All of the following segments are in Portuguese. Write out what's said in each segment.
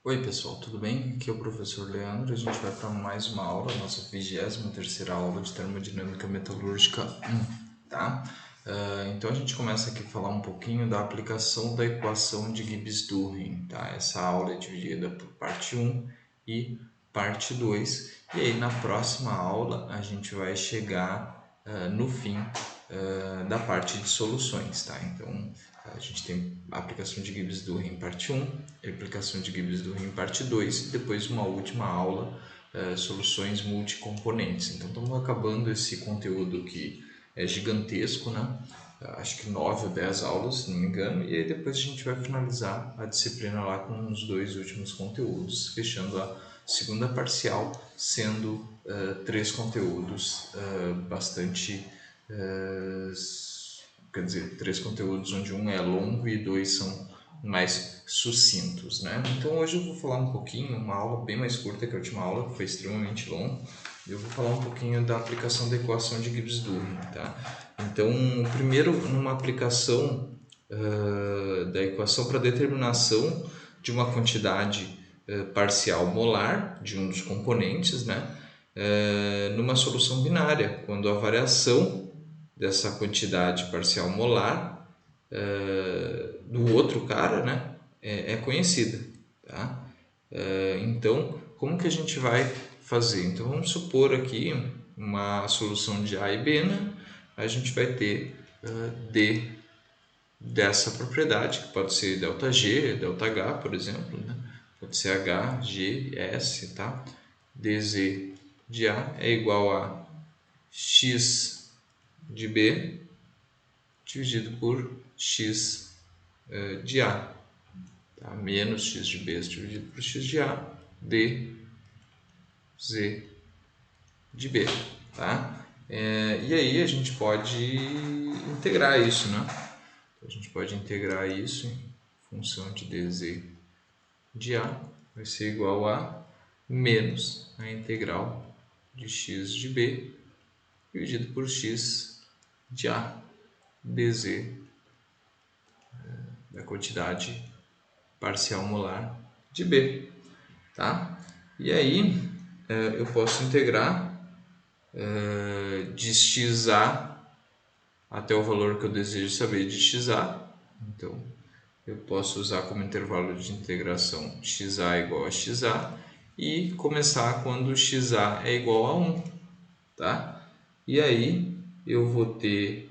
Oi pessoal, tudo bem? Aqui é o professor Leandro. A gente vai para mais uma aula, nossa 23ª aula de termodinâmica metalúrgica 1, tá? Então a gente começa aqui a falar um pouquinho da aplicação da equação de Gibbs-Duhem, tá? Essa aula é dividida por parte 1 e parte 2, e aí na próxima aula a gente vai chegar no fim da parte de soluções, tá? Então a gente tem a aplicação de Gibbs-Duhem parte 1, a aplicação de Gibbs-Duhem parte 2 e depois uma última aula, soluções multicomponentes. Então estamos acabando esse conteúdo que é gigantesco, né? Acho que 9 ou 10 aulas, se não me engano, e aí depois a gente vai finalizar a disciplina lá com os dois últimos conteúdos, fechando a segunda parcial, sendo 3 conteúdos bastante quer dizer, 3 conteúdos onde um é longo e 2 são mais sucintos, né? Então hoje eu vou falar um pouquinho, uma aula bem mais curta que a última aula, que foi extremamente longa. Eu vou falar um pouquinho da aplicação da equação de Gibbs-Duhem, tá? Então, primeiro, numa aplicação da equação para determinação de uma quantidade parcial molar de um dos componentes, né? Numa solução binária, quando a variação dessa quantidade parcial molar do outro cara, né, é conhecida, tá? Então, como que a gente vai fazer? Então, vamos supor aqui uma solução de A e B, né? A gente vai ter D dessa propriedade, que pode ser ΔG, ΔH, por exemplo, né? Pode ser H, G, S, tá? dz de A é igual a x de B dividido por x de A, tá? Menos x de B dividido por x de A, dz de B, tá? E aí a gente pode integrar isso, né? A gente pode integrar isso em função de dz de A, vai ser igual a menos a integral de x de B dividido por x de A, dz da quantidade parcial molar de B, tá? E aí eu posso integrar de xa até o valor que eu desejo saber de xa. Então, eu posso usar como intervalo de integração xa igual a xa e começar quando xa é igual a 1, tá? E aí eu vou ter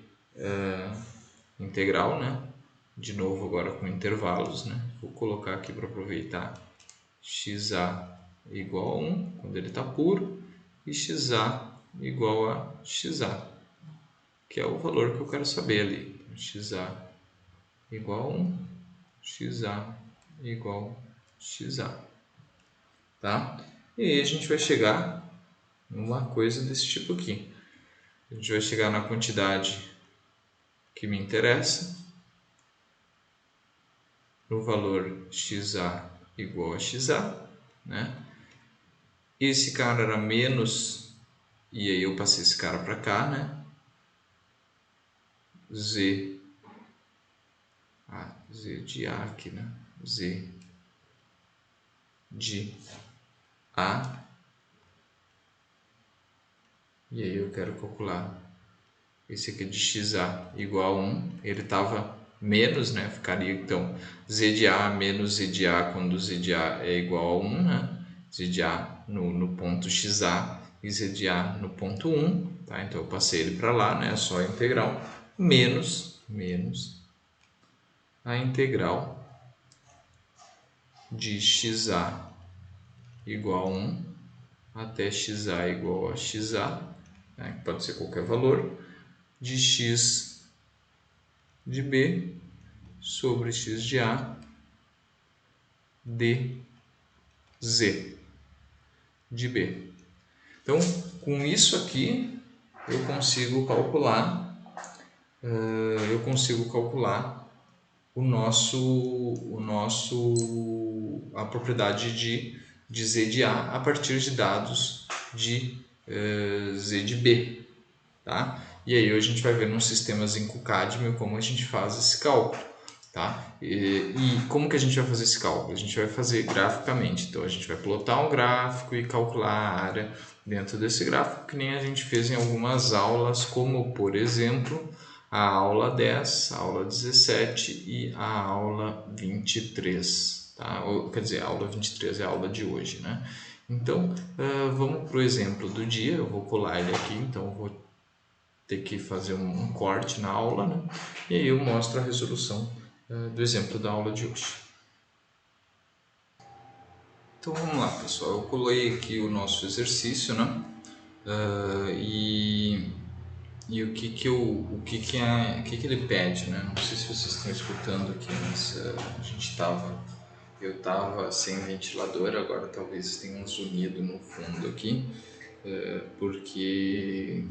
integral, né? De novo agora com intervalos, né? Vou colocar aqui para aproveitar xa igual a 1 quando ele está puro e xa igual a xa, que é o valor que eu quero saber ali. Xa igual a 1, xa igual a xa, tá? E aí a gente vai chegar numa coisa desse tipo aqui. A gente vai chegar na quantidade que me interessa, no valor xa igual a xa, né? Esse cara era menos, e aí eu passei esse cara para cá, né? Z de A aqui, né? Z de A. E aí eu quero calcular esse aqui de xa igual a 1. Ele estava menos, né? Ficaria então Z de A menos Z de A quando Z de A é igual a 1, né? Z de A no ponto xa e Z de A no ponto 1. Tá? Então eu passei ele para lá, né? Só a integral. Menos a integral de xa igual a 1 até xa igual a xa, né, que pode ser qualquer valor, de x de B sobre x de A dz de B. Então, com isso aqui, eu consigo calcular a propriedade de Z de A partir de dados de Z de B, tá? E aí a gente vai ver nos sistemas em Q-cadmio como a gente faz esse cálculo. tá? E como que a gente vai fazer esse cálculo? A gente vai fazer graficamente, então a gente vai plotar um gráfico e calcular a área dentro desse gráfico, que nem a gente fez em algumas aulas, como por exemplo a aula 10, a aula 17 e a aula 23, tá? Quer dizer, a aula 23 é a aula de hoje, né? Então, vamos para o exemplo do dia, eu vou colar ele aqui, então eu vou ter que fazer um corte na aula, né? E aí eu mostro a resolução do exemplo da aula de hoje. Então vamos lá, pessoal, eu colei aqui o nosso exercício, né? E o que que ele pede, né? Não sei se vocês estão escutando aqui, mas eu estava sem ventilador, agora talvez tenha um zunido no fundo aqui, porque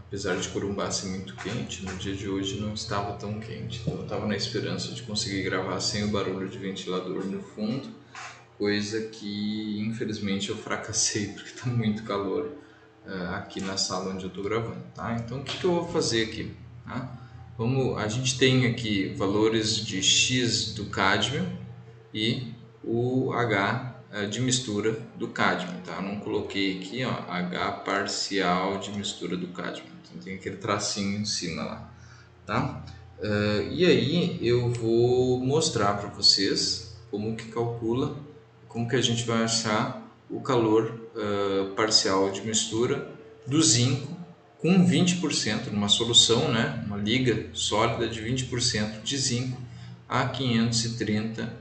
apesar de Corumbá ser muito quente, no dia de hoje não estava tão quente. Então eu estava na esperança de conseguir gravar sem o barulho de ventilador no fundo, coisa que infelizmente eu fracassei porque está muito calor aqui na sala onde eu estou gravando, tá? Então o que eu vou fazer aqui? Tá? A gente tem aqui valores de X do cádmio e o H de mistura do cádmio, tá? Eu não coloquei aqui, ó, H parcial de mistura do cádmio, então tem aquele tracinho em cima lá, tá? E aí eu vou mostrar para vocês como que calcula, como que a gente vai achar o calor parcial de mistura do zinco com 20% numa solução, né, uma liga sólida de 20% de zinco a 530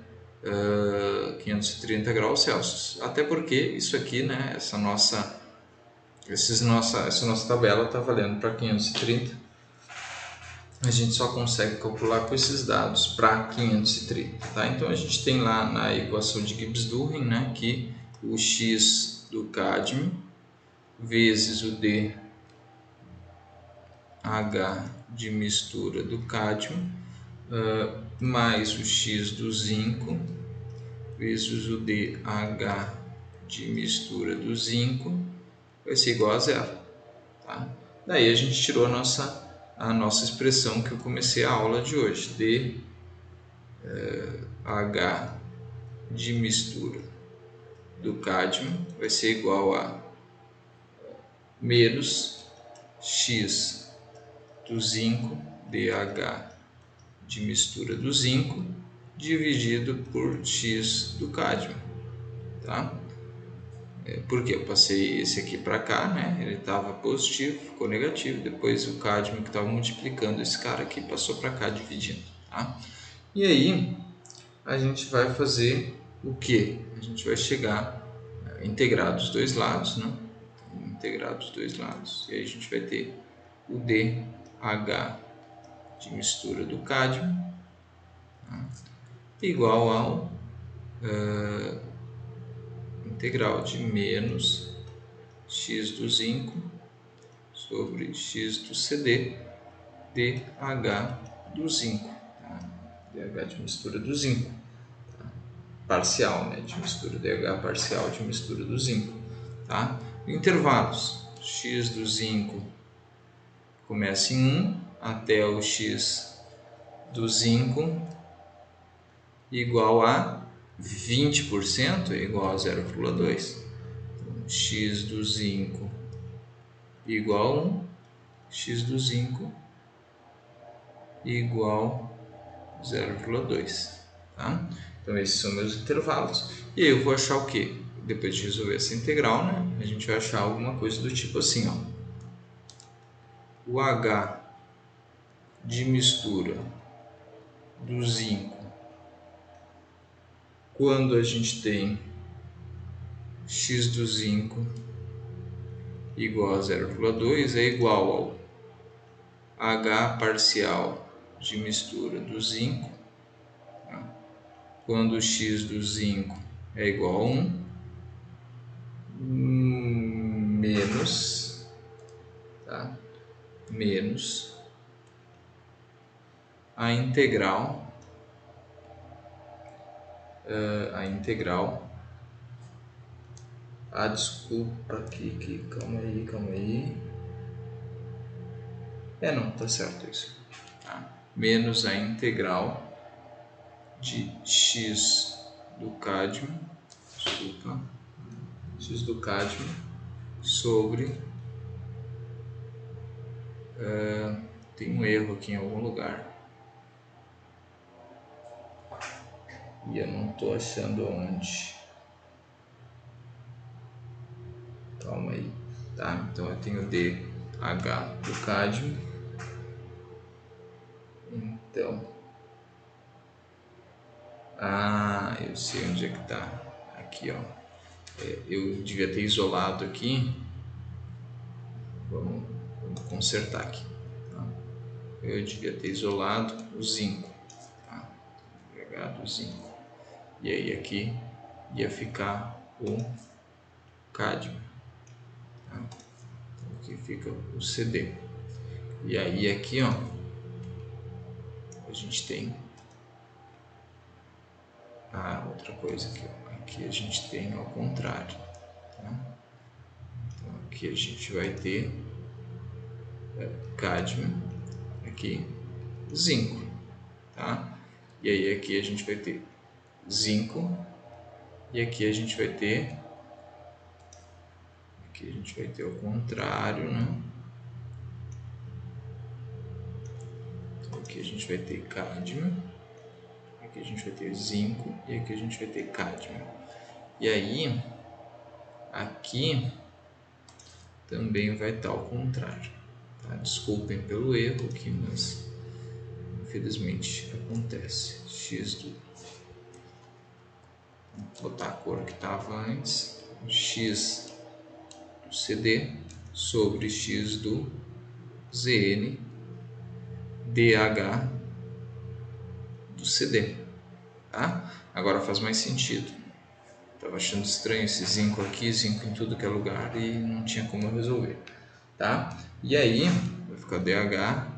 graus Celsius. Até porque isso aqui, né, essa nossa tabela está valendo para 530. A gente só consegue calcular com esses dados para 530, tá? Então a gente tem lá na equação de Gibbs-Duhem, né, que o X do cádmio vezes o DH de mistura do cádmio mais o X do zinco vezes o DH de mistura do zinco vai ser igual a zero, tá? Daí a gente tirou a nossa expressão que eu comecei a aula de hoje, DH de mistura do cádmio vai ser igual a menos X do zinco, DH de mistura do zinco, dividido por X do cádmio, tá? Porque eu passei esse aqui para cá, né? Ele estava positivo, ficou negativo. Depois o cádmio que estava multiplicando esse cara aqui passou para cá dividindo, tá? E aí a gente vai fazer o que? A gente vai chegar a integrar dos dois lados, né? Integrar dos dois lados. E aí a gente vai ter o DH de mistura do cádmio, tá? Igual ao integral de menos x do zinco sobre x do CD DH do zinco, tá? DH de mistura do zinco, tá? Parcial, né? De mistura, DH parcial de mistura do zinco, tá? Intervalos, x do zinco começa em 1 até o x do zinco igual a 20% é igual a 0,2. Então, x do zinco igual a 1, x do zinco igual a 0,2. Tá? Então esses são meus intervalos. E aí eu vou achar o que? Depois de resolver essa integral, né, a gente vai achar alguma coisa do tipo assim, ó. O H de mistura do zinco quando a gente tem x do zinco igual a 0,2 é igual ao H parcial de mistura do zinco, tá? Quando o x do zinco é igual a 1, menos, tá? Menos a integral desculpa aqui, calma aí. Não, tá certo isso, tá? Menos a integral de X do cádmio, desculpa, X do cádmio sobre, tem um erro aqui em algum lugar, e eu não estou achando onde, calma aí, tá? Então eu tenho DH do cádmio, então, eu sei onde é que tá, aqui ó, eu devia ter isolado aqui, vamos consertar aqui, tá? Eu devia ter isolado o zinco, tá? Agregado o zinco, e aí aqui ia ficar o cádmio, tá? Então aqui fica o CD, e aí aqui ó, a gente tem outra coisa aqui, ó. Aqui a gente tem ao contrário, tá? Então aqui a gente vai ter cádmio, aqui zinco, tá? E aí aqui a gente vai ter zinco, e aqui a gente vai ter, ao contrário, né? Então aqui a gente vai ter cádmio, aqui a gente vai ter zinco, e aqui a gente vai ter cádmio. E aí aqui também vai estar ao contrário, tá? Desculpem pelo erro aqui, mas infelizmente acontece. X do, vou botar a cor que estava antes, X do CD sobre X do ZN DH do CD, tá? Agora faz mais sentido. Tava achando estranho esse zinco aqui, zinco em tudo que é lugar, e não tinha como eu resolver, tá? E aí vai ficar DH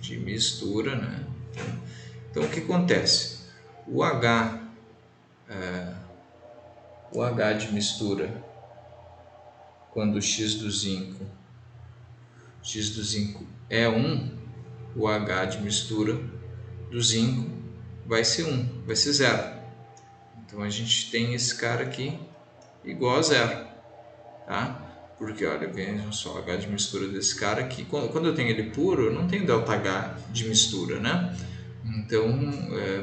de mistura, né? Então o que acontece? O H de mistura, quando X do zinco é 1, o H de mistura do zinco vai ser 1, vai ser 0. Então a gente tem esse cara aqui igual a 0, tá? Porque olha, vejam só, o H de mistura desse cara aqui, quando eu tenho ele puro, eu não tenho ΔH de mistura, né? Então,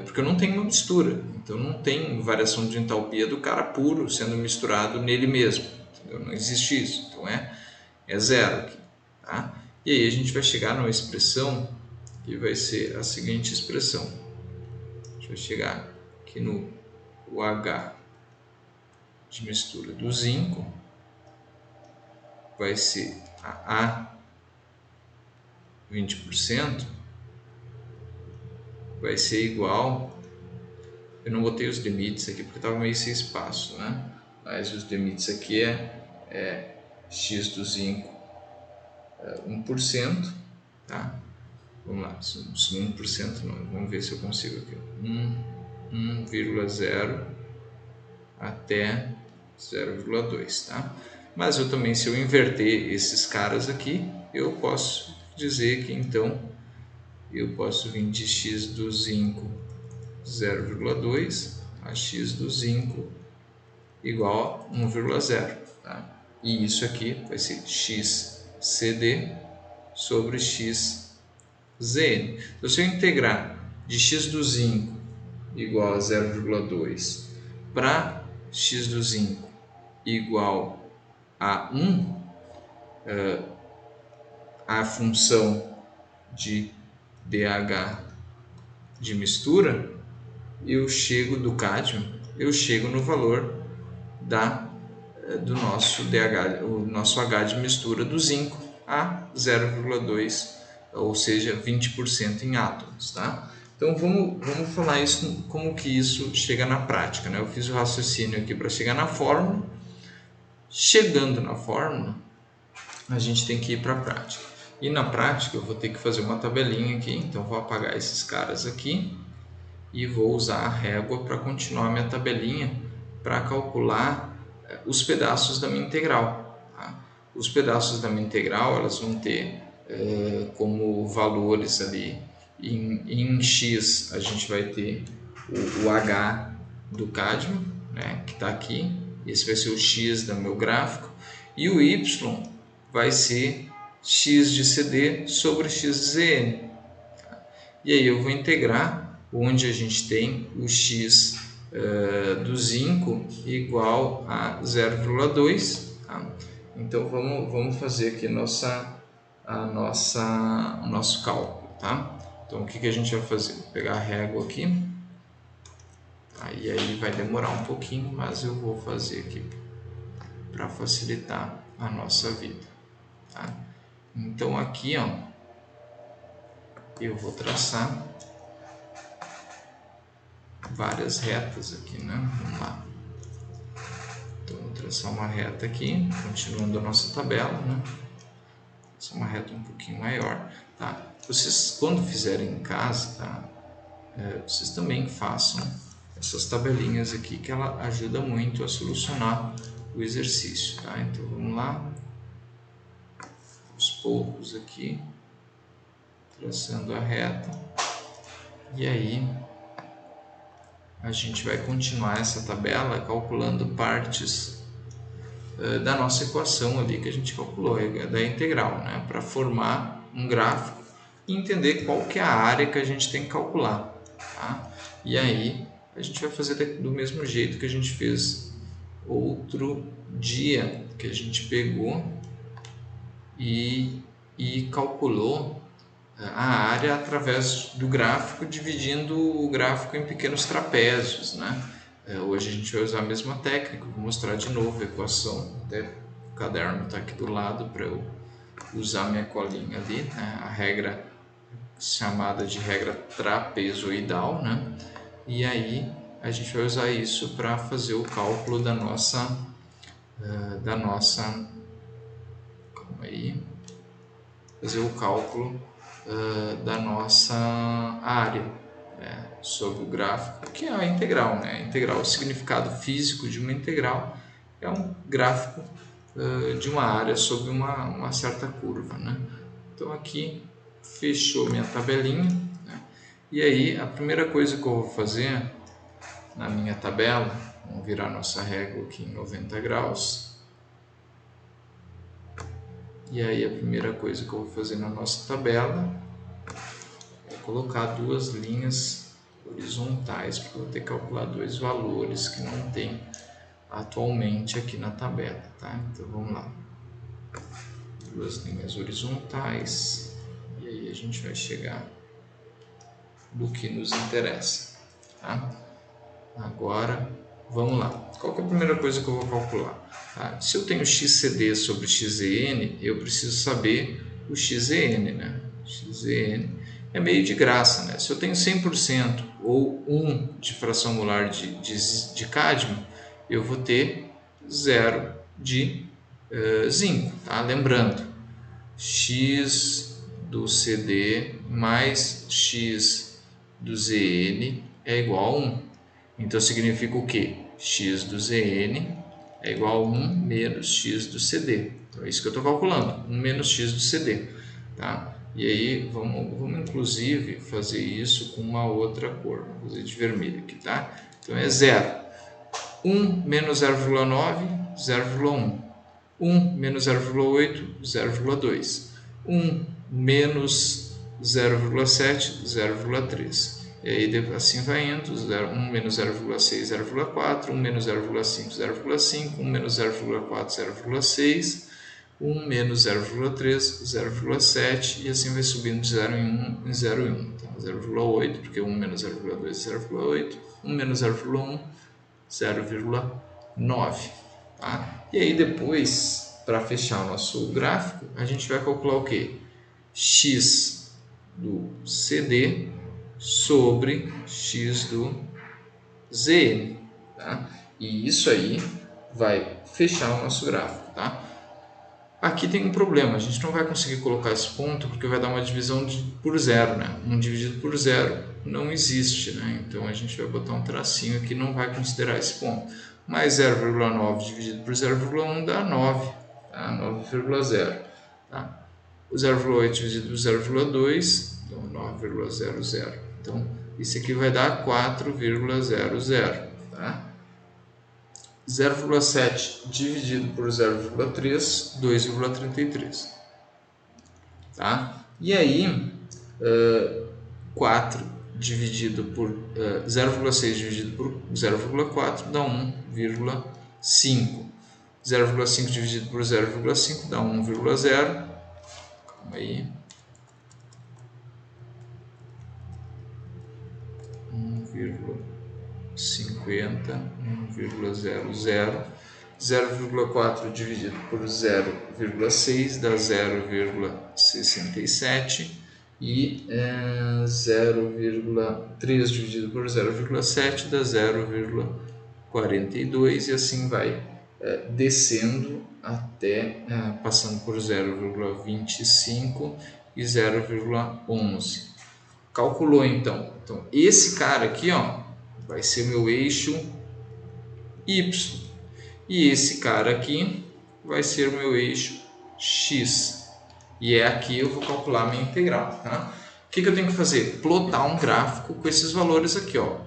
porque eu não tenho uma mistura, então não tem variação de entalpia do cara puro sendo misturado nele mesmo, entendeu? Não existe isso, então é 0 aqui, tá? E aí a gente vai chegar numa expressão que vai ser a seguinte expressão, a gente vai chegar aqui no H de mistura do zinco, vai ser a 20%, vai ser igual, eu não botei os limites aqui porque estava meio sem espaço, né? Mas os limites aqui é x do zinco 1%, tá? Vamos lá, se 1% não, vamos ver se eu consigo aqui, 1,0 até 0,2, tá? Mas eu também, se eu inverter esses caras aqui, eu posso dizer que então eu posso vir de x do zinco 0,2 a x do zinco igual a 1,0, tá? E isso aqui vai ser xCD sobre xZN. Então, se eu integrar de x do zinco igual a 0,2 para x do zinco igual a 1, a função de DH de mistura, eu chego do cádmio, eu chego no valor do nosso DH, o nosso H de mistura do zinco a 0,2, ou seja, 20% em átomos, tá? Então vamos falar isso, como que isso chega na prática, né? Eu fiz o raciocínio aqui para chegar na fórmula. Chegando na fórmula, a gente tem que ir para a prática. E na prática eu vou ter que fazer uma tabelinha aqui, então vou apagar esses caras aqui e vou usar a régua para continuar minha tabelinha para calcular os pedaços da minha integral, tá? Os pedaços da minha integral, elas vão ter como valores ali Em X a gente vai ter o H do cádmio, né, que está aqui. Esse vai ser o X do meu gráfico. E o Y vai ser X de CD sobre X de ZN. E aí eu vou integrar onde a gente tem o X do zinco igual a 0,2. Tá? Então vamos fazer aqui o nosso cálculo. Tá? Então o que a gente vai fazer? Vou pegar a régua aqui. Aí vai demorar um pouquinho, mas eu vou fazer aqui para facilitar a nossa vida. Tá? Então aqui, ó, eu vou traçar várias retas aqui, né? Vamos lá. Então vou traçar uma reta aqui, continuando a nossa tabela, né? Essa é uma reta um pouquinho maior, tá? Vocês, quando fizerem em casa, tá? Vocês também façam essas tabelinhas aqui, que ela ajuda muito a solucionar o exercício, tá? Então vamos lá, aos poucos aqui, traçando a reta, e aí a gente vai continuar essa tabela calculando partes da nossa equação ali que a gente calculou, da integral, né? Para formar um gráfico e entender qual que é a área que a gente tem que calcular, tá? E aí a gente vai fazer do mesmo jeito que a gente fez outro dia, que a gente pegou e calculou a área através do gráfico, dividindo o gráfico em pequenos trapézios, né? Hoje a gente vai usar a mesma técnica, vou mostrar de novo a equação, até o caderno está aqui do lado para eu usar minha colinha ali, né? A regra chamada de regra trapezoidal, né? E aí a gente vai usar isso para fazer o cálculo da nossa fazer o cálculo da nossa área, né, sobre o gráfico, que é a integral, né? A integral, o significado físico de uma integral é um gráfico de uma área sobre uma certa curva, né? Então aqui fechou minha tabelinha, né? E aí a primeira coisa que eu vou fazer na minha tabela, vamos virar nossa régua aqui em 90 graus. E aí a primeira coisa que eu vou fazer na nossa tabela é colocar duas linhas horizontais, porque eu vou ter que calcular dois valores que não tem atualmente aqui na tabela, tá? Então vamos lá. Duas linhas horizontais, e aí a gente vai chegar do que nos interessa, tá? Agora, vamos lá. Qual que é a primeira coisa que eu vou calcular? Tá? Se eu tenho XCD sobre XZN, eu preciso saber o XZN, né? XZN é meio de graça, né? Se eu tenho 100% ou 1 de fração molar de cádmio, eu vou ter 0 de zinco, tá? Lembrando, X do CD mais X do ZN é igual a 1. Então significa o que? X do ZN é igual a 1 menos X do CD. Então é isso que eu estou calculando, 1 menos X do CD. Tá? E aí vamos inclusive fazer isso com uma outra cor. Vou fazer de vermelho aqui. Tá? Então é 0. 1 menos 0,9, 0,1. 1 menos 0,8, 0,2. 1 menos 0,7, 0,3. E aí assim vai indo, 1 menos 0,6, 0,4, 1 menos 0,5, 0,5, 1 menos 0,4, 0,6, 1 menos 0,3, 0,7, e assim vai subindo de 0 em 1 em 0 em 1. Então, 0,8, porque 1 menos 0,2 é 0,8, 1 menos 0,1, 0,9. Tá? E aí depois, para fechar o nosso gráfico, a gente vai calcular o que? X do CD sobre X do ZN, tá? E isso aí vai fechar o nosso gráfico, tá? Aqui tem um problema, a gente não vai conseguir colocar esse ponto porque vai dar uma divisão por zero, né? 1 dividido por zero não existe, né? Então a gente vai botar um tracinho aqui, não vai considerar esse ponto. Mas 0,9 dividido por 0,1 dá 9, tá? 9,0, tá? O 0,8 dividido por 0,2 Então, 9,00. Então, isso aqui vai dar 4,00. Tá? 0,7 dividido por 0,3, 2,33. Tá? E aí, 4 dividido por 0,6 dividido por 0,4 dá 1,5. 0,5 dividido por 0,5 dá 1,0. Calma aí. 1,50, 1,00. 0,4 dividido por 0,6 dá 0,67 e 0,3 dividido por 0,7 dá 0,42 e assim vai descendo até passando por 0,25 e 0,11. Calculou então. Então esse cara aqui, ó, vai ser meu eixo Y. E esse cara aqui vai ser o meu eixo X. E aqui eu vou calcular a minha integral. Tá? O que eu tenho que fazer? Plotar um gráfico com esses valores aqui. Ó.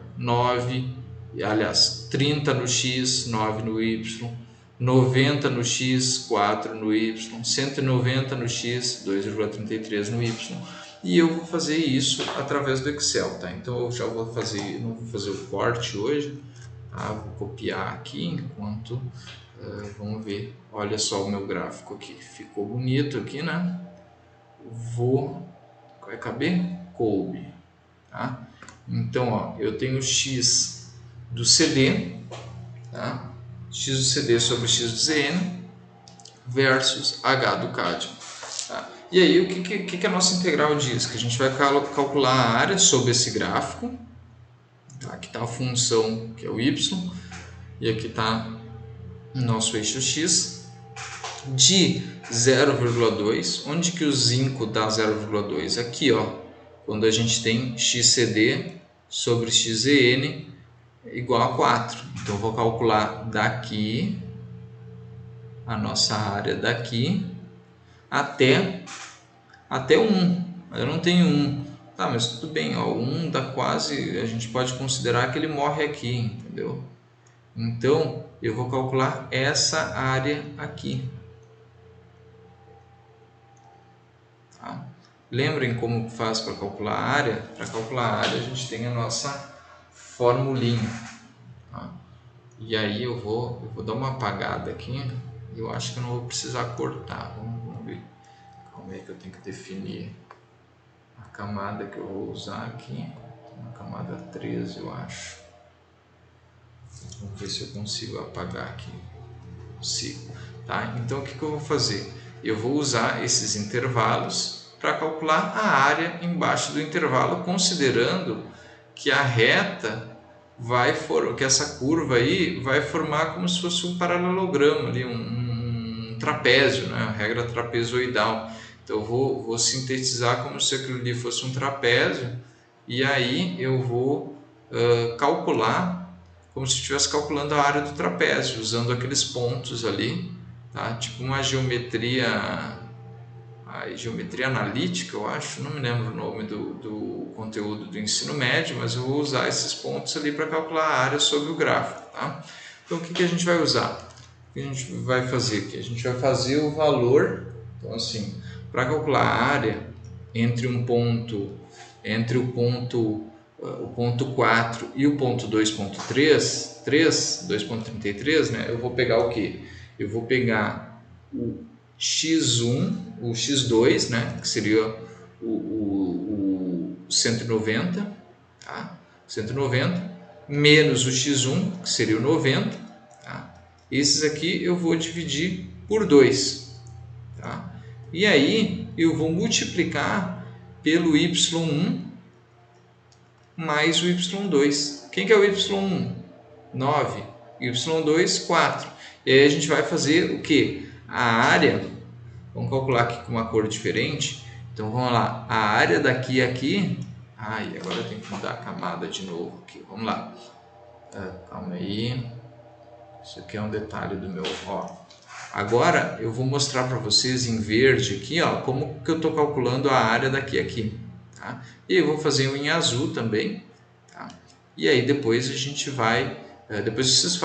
30 no X, 9 no Y. 90 no X, 4 no Y. 190 no X, 2,33 no Y. E eu vou fazer isso através do Excel. Tá? Então eu já vou fazer, não vou fazer o corte hoje. Vou copiar aqui enquanto vamos ver. Olha só o meu gráfico aqui, ficou bonito aqui, né? Vai caber? Coube, tá? Então, ó, eu tenho x do CD, tá? X do CD sobre x do ZN versus H do CAD. Tá? E aí, o que a nossa integral diz? Que a gente vai calcular a área sobre esse gráfico. Aqui está a função que é o y e aqui está o nosso eixo x de 0,2. Onde que o zinco dá 0,2? Aqui, ó, quando a gente tem xcd sobre xzn igual a 4. Então eu vou calcular daqui a nossa área daqui até 1. Eu não tenho 1. Tá, mas tudo bem, ó, 1 dá quase, a gente pode considerar que ele morre aqui, entendeu? Então, eu vou calcular essa área aqui. Tá? Lembrem como faz para calcular a área? Para calcular a área, a gente tem a nossa formulinha. Tá? E aí eu vou dar uma apagada aqui. Eu acho que eu não vou precisar cortar. Vamos ver. Calma aí que eu tenho que definir a camada que eu vou usar aqui, uma camada 13, eu acho. Vamos ver se eu consigo apagar aqui. Consigo. Tá? Então o que eu vou fazer? Eu vou usar esses intervalos para calcular a área embaixo do intervalo, considerando que a reta que essa curva aí vai formar como se fosse um paralelogramo ali, um trapézio, né? A regra trapezoidal. Então eu vou sintetizar como se aquilo ali fosse um trapézio e aí eu vou calcular como se estivesse calculando a área do trapézio, usando aqueles pontos ali, tá? Tipo uma geometria analítica, eu acho, não me lembro o nome do conteúdo do ensino médio, mas eu vou usar esses pontos ali para calcular a área sobre o gráfico. Tá? Então o que a gente vai usar? O que a gente vai fazer aqui? A gente vai fazer o valor, então assim, para calcular a área entre o ponto 4 e o ponto 2.33, né? Eu vou pegar o que? Eu vou pegar o x1, o x2, né? Que seria o 190, tá? 190, menos o x1, que seria o 90, tá? Esses aqui eu vou dividir por 2, tá? E aí eu vou multiplicar pelo y1 mais o y2. Quem que é o y1? 9. Y2, 4. E aí a gente vai fazer o que? A área, vamos calcular aqui com uma cor diferente. Então vamos lá, a área daqui a aqui. Ai, agora eu tenho que mudar a camada de novo aqui. Vamos lá. Calma aí. Isso aqui é um detalhe do meu. Ó. Agora eu vou mostrar para vocês em verde aqui, ó, como que eu estou calculando a área daqui a aqui. tá? E eu vou fazer um em azul também, tá? E aí depois a gente vai, depois vocês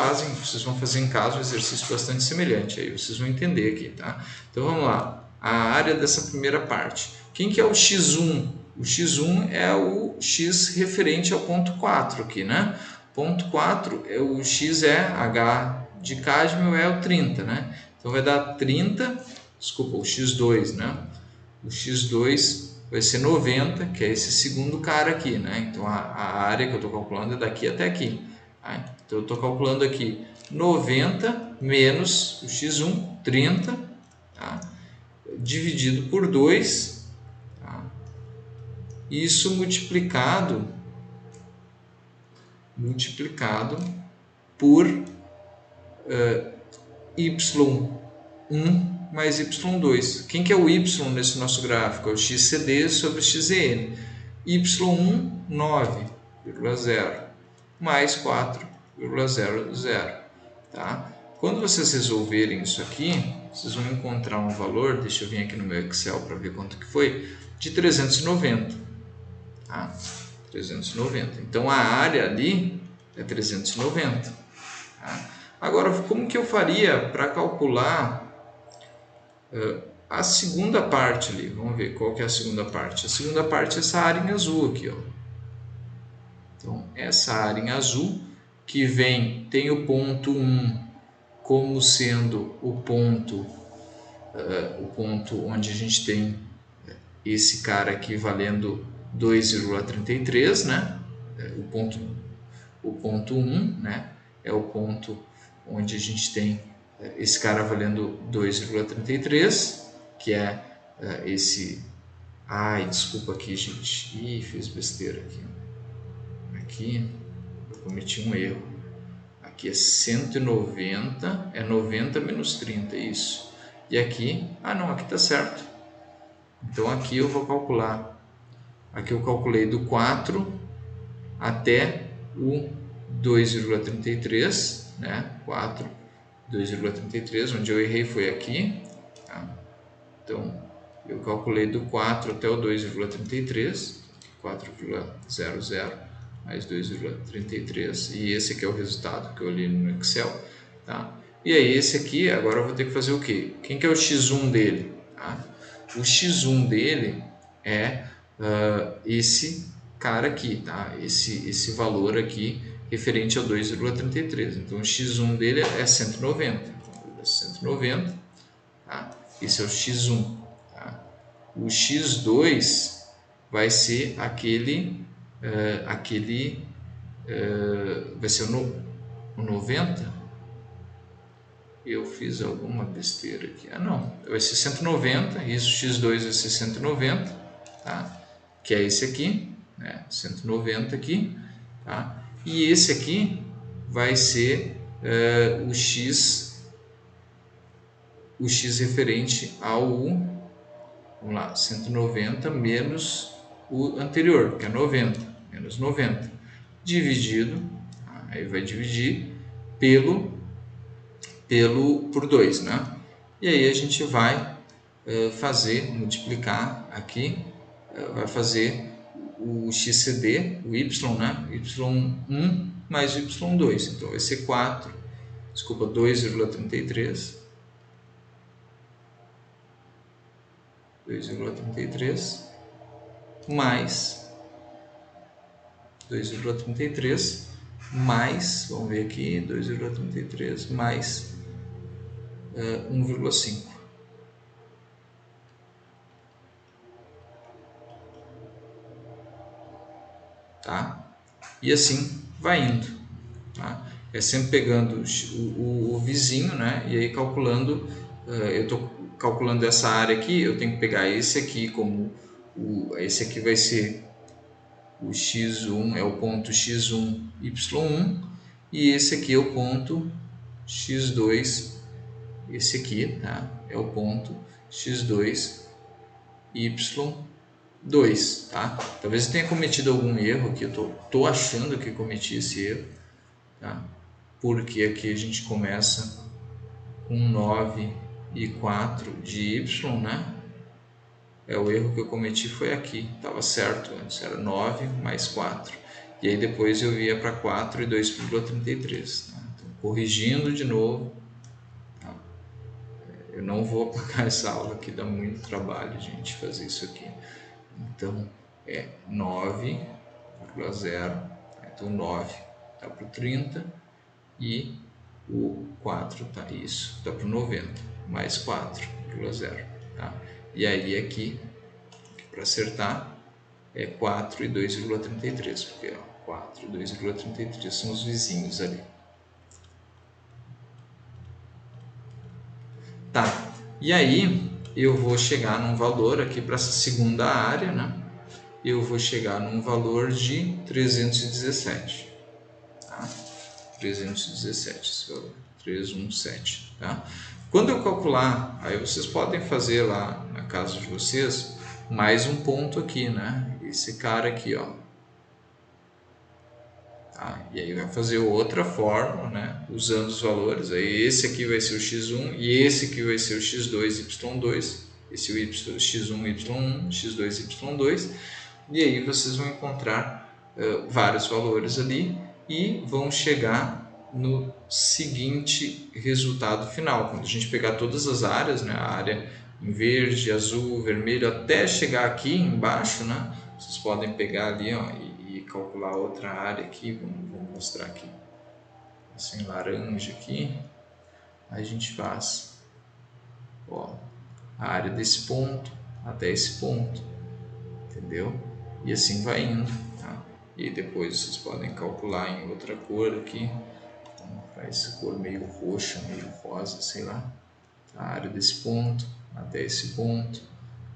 vão fazer em casa um exercício bastante semelhante, aí vocês vão entender aqui, tá? Então vamos lá, a área dessa primeira parte. Quem que é o x1? O x1 é o x referente ao ponto 4 aqui, né? Ponto 4, o x é H de cádmio é o 30, né? Então vai dar 30, desculpa, o x2, né? O x2 vai ser 90, que é esse segundo cara aqui, né? Então a área que eu estou calculando é daqui até aqui. Tá? Então eu estou calculando aqui 90 menos o x1, 30, tá? Dividido por 2, tá? Isso multiplicado por y1 mais y2. Quem que é o y nesse nosso gráfico? É o xcd sobre xn. y1, 9,0 mais 4,00. Tá? Quando vocês resolverem isso aqui, vocês vão encontrar um valor, deixa eu vir aqui no meu Excel para ver quanto que foi, de 390. Tá? 390. Então a área ali é 390. Tá? Agora, como que eu faria para calcular a segunda parte ali? Vamos ver qual que é a segunda parte. A segunda parte é essa área em azul aqui, ó. Então, essa área em azul que tem o ponto 1 como sendo o ponto onde a gente tem esse cara aqui valendo 2,33, né? O ponto 1, né? É o ponto onde a gente tem esse cara valendo 2,33, que é esse... Ai, desculpa aqui, gente. Ih, fiz besteira aqui. Aqui eu cometi um erro. Aqui é 190, é 90 menos 30, isso. E aqui, não, aqui tá certo. Então aqui eu vou calcular. Aqui eu calculei do 4 até o 2,33, né? 4, 2,33, onde eu errei foi aqui. Tá? Então eu calculei do 4 até o 2,33, 4,00 mais 2,33, e esse aqui é o resultado que eu li no Excel, tá? E aí esse aqui, agora eu vou ter que fazer o quê? Quem que é o x1 dele? Tá? O x1 dele é esse cara aqui, tá? Esse valor aqui referente ao 2,33. Então o x1 dele é 190. Então, 190, tá? Esse é o x1. Tá? O x2 vai ser vai ser o 90. Eu fiz alguma besteira aqui. Não, vai ser 190. Isso, x2 vai ser 190, tá? Que é esse aqui, né? 190 aqui, tá? E esse aqui vai ser o x referente ao, vamos lá, 190 menos o anterior, que é 90, menos 90, dividido, aí vai dividir por 2, né? E aí a gente vai multiplicar aqui, vai fazer o xcd, o y, né? y1 mais y2, então vai ser 2,33, 2,33 mais 2,33 mais, vamos ver aqui, 2,33 mais 1,5. Tá? E assim vai indo. Tá? É sempre pegando o vizinho, né? E aí calculando, eu estou calculando essa área aqui, eu tenho que pegar esse aqui como esse aqui vai ser o x1, é o ponto x1, y1, e esse aqui é o ponto x2, esse aqui, tá? É o ponto x2, y2, tá? Talvez eu tenha cometido algum erro aqui, eu tô achando que cometi esse erro, tá? Porque aqui a gente começa com 9 e 4 de y, né? o erro que eu cometi foi aqui, estava certo antes, era 9 mais 4. E aí depois eu ia para 4 e 2,33. Tá? Então, corrigindo de novo. Tá? Eu não vou apagar essa aula aqui, dá muito trabalho, gente, fazer isso aqui. Então, é 9,0. Então, 9 está para o 30 e o 4 tá isso, está para o 90, mais 4,0. Tá? E aí aqui, para acertar, é 4 e 2,33, porque ó, 4 e 2,33 são os vizinhos ali. Tá, e aí eu vou chegar num valor aqui para essa segunda área, né? Eu vou chegar num valor de 317, tá? 317, esse valor, 317, tá? Quando eu calcular, aí vocês podem fazer lá na casa de vocês mais um ponto aqui, né? Esse cara aqui, ó. Tá? E aí vai fazer outra fórmula, né? Usando os valores. Aí esse aqui vai ser o x1 e esse aqui vai ser o x2, y2. Esse é o x1, y1, x2, y2. E aí vocês vão encontrar vários valores ali e vão chegar no seguinte resultado final. Quando a gente pegar todas as áreas, né, a área em verde, azul, vermelho, até chegar aqui embaixo, né, vocês podem pegar ali, ó, e calcular outra área aqui. Vou mostrar aqui. Assim, laranja aqui. Aí a gente faz, ó, a área desse ponto até esse ponto, entendeu? E assim vai indo, tá? E depois vocês podem calcular em outra cor aqui, então, para essa cor meio roxa, meio rosa, sei lá, a área desse ponto até esse ponto.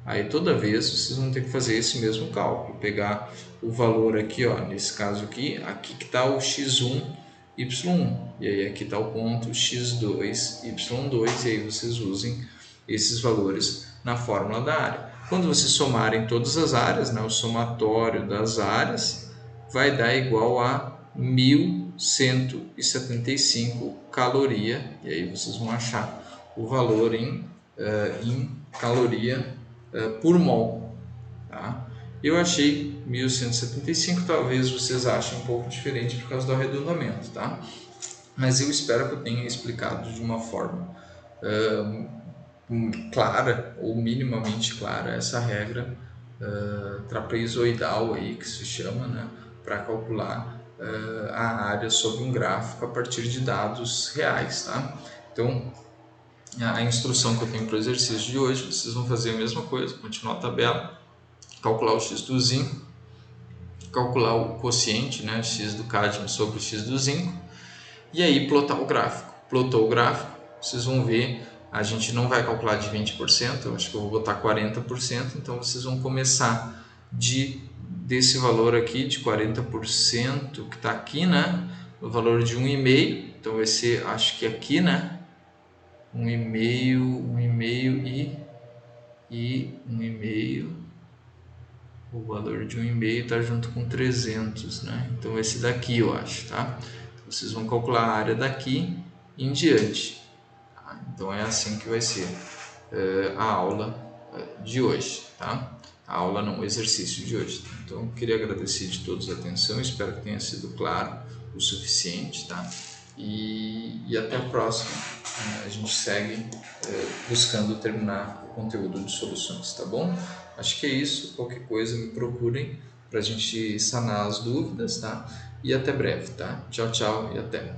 Aí toda vez vocês vão ter que fazer esse mesmo cálculo, pegar o valor aqui, ó, nesse caso aqui que está o x1, y1, e aí aqui está o ponto x2, y2, e aí vocês usem esses valores na fórmula da área. Quando vocês somarem todas as áreas, né, o somatório das áreas vai dar igual a 1175 caloria, e aí vocês vão achar o valor em caloria por mol. Tá? Eu achei 1175, talvez vocês achem um pouco diferente por causa do arredondamento, tá? Mas eu espero que eu tenha explicado de uma forma clara ou minimamente clara essa regra trapezoidal aí que se chama, né, para calcular a área sobre um gráfico a partir de dados reais, tá? Então a instrução que eu tenho para o exercício de hoje, vocês vão fazer a mesma coisa, continuar a tabela, calcular o x do zinco, calcular o quociente, né, x do cádmio sobre o x do zinco, e aí plotar o gráfico. Plotou o gráfico, vocês vão ver, a gente não vai calcular de 20%, eu acho que eu vou botar 40%, então vocês vão começar desse valor aqui, de 40%, que está aqui, né, no valor de 1,5, então vai ser, acho que aqui, né, 1,5 e 1,5, o valor de 1,5 está junto com 300, né? Então esse daqui eu acho, tá? Então, vocês vão calcular a área daqui em diante, tá? Então é assim que vai ser a aula de hoje, tá? A aula não, o exercício de hoje. Tá? Então eu queria agradecer de todos a atenção, espero que tenha sido claro o suficiente, tá? E até a próxima. A gente segue buscando terminar o conteúdo de soluções, tá bom? Acho que é isso. Qualquer coisa me procurem para a gente sanar as dúvidas, tá? E até breve, tá? Tchau, tchau e até.